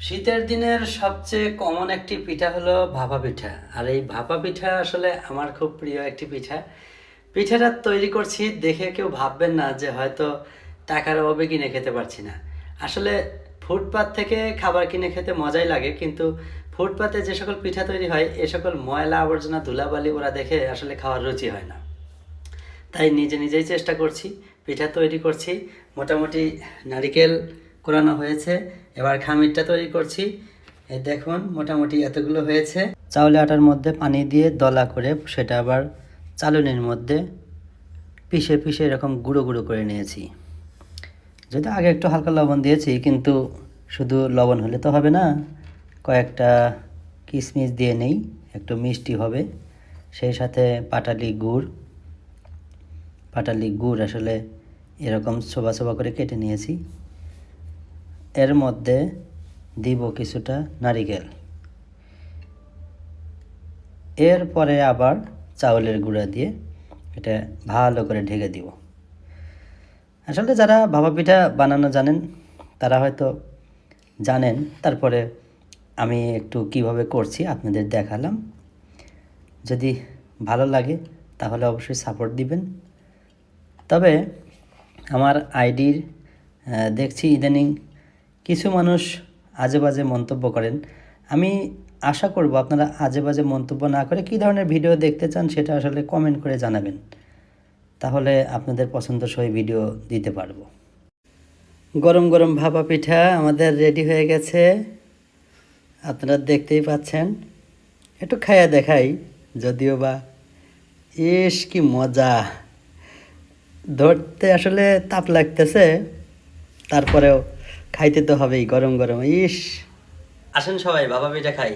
শীতের দিনের সবচেয়ে কমন একটি পিঠা হলো ভাপা পিঠা। আর এই ভাপা পিঠা আসলে আমার খুব প্রিয় একটি পিঠা। পিঠাটা তৈরি করছি দেখে কেউ ভাববেন না যে হয়তো টাকার অভাবে কিনে খেতে পারছি না। আসলে ফুটপাত থেকে খাবার কিনে খেতে মজাই লাগে, কিন্তু ফুটপাতে যে সকল পিঠা তৈরি হয় এ সকল ময়লা আবর্জনা ধুলাবালি ওরা দেখে আসলে খাওয়ার রুচি হয় না। তাই নিজে নিজেই চেষ্টা করছি, পিঠা তৈরি করছি। মোটামুটি নারিকেল কোরানো হয়েছে, এবার খামিরটা তৈরি করছি। এই দেখুন মোটামুটি এতগুলো হয়েছে। চাউলে আটার মধ্যে পানি দিয়ে দলা করে সেটা আবার চালুনির মধ্যে পিষে পিষে এরকম গুঁড়ো গুঁড়ো করে নিয়েছি। যদি আগে একটু হালকা লবণ দিয়েছি, কিন্তু শুধু লবণ হলে তো হবে না, কয়েকটা কিশমিশ দিয়ে নেই, একটু মিষ্টি হবে। সেই সাথে পাটালি গুড় আসলে এরকম ছোবা ছোবা করে কেটে নিয়েছি। এর মধ্যে দিব কিছুটা নারিকেল, এরপরে আবার চাউলের গুঁড়া দিয়ে এটা ভালো করে ঢেকে দিব। আসলে যারা ভাপা পিঠা বানানো জানেন তারা হয়তো জানেন, তারপরে আমি একটু কিভাবে করছি আপনাদের দেখালাম। যদি ভালো লাগে তাহলে অবশ্যই সাপোর্ট দিবেন। তবে আমার আইডির দেখছি ইদানিং কিছু মানুষ আজে বাজে মন্তব্য করেন। আমি আশা করব আপনারা আজে বাজে মন্তব্য না করে কী ধরনের ভিডিও দেখতে চান সেটা আসলে কমেন্ট করে জানাবেন, তাহলে আপনাদের পছন্দসই ভিডিও দিতে পারবো। গরম গরম ভাপা পিঠা আমাদের রেডি হয়ে গেছে, আপনারা দেখতেই পাচ্ছেন। একটু খাইয়া দেখাই, যদিও বা ইস কি মজা! ধরতে আসলে তাপ লাগতেছে, তারপরেও খাইতে তো হবেই গরম গরম। ইস, আসেন সবাই ভাপা পিঠা খাই।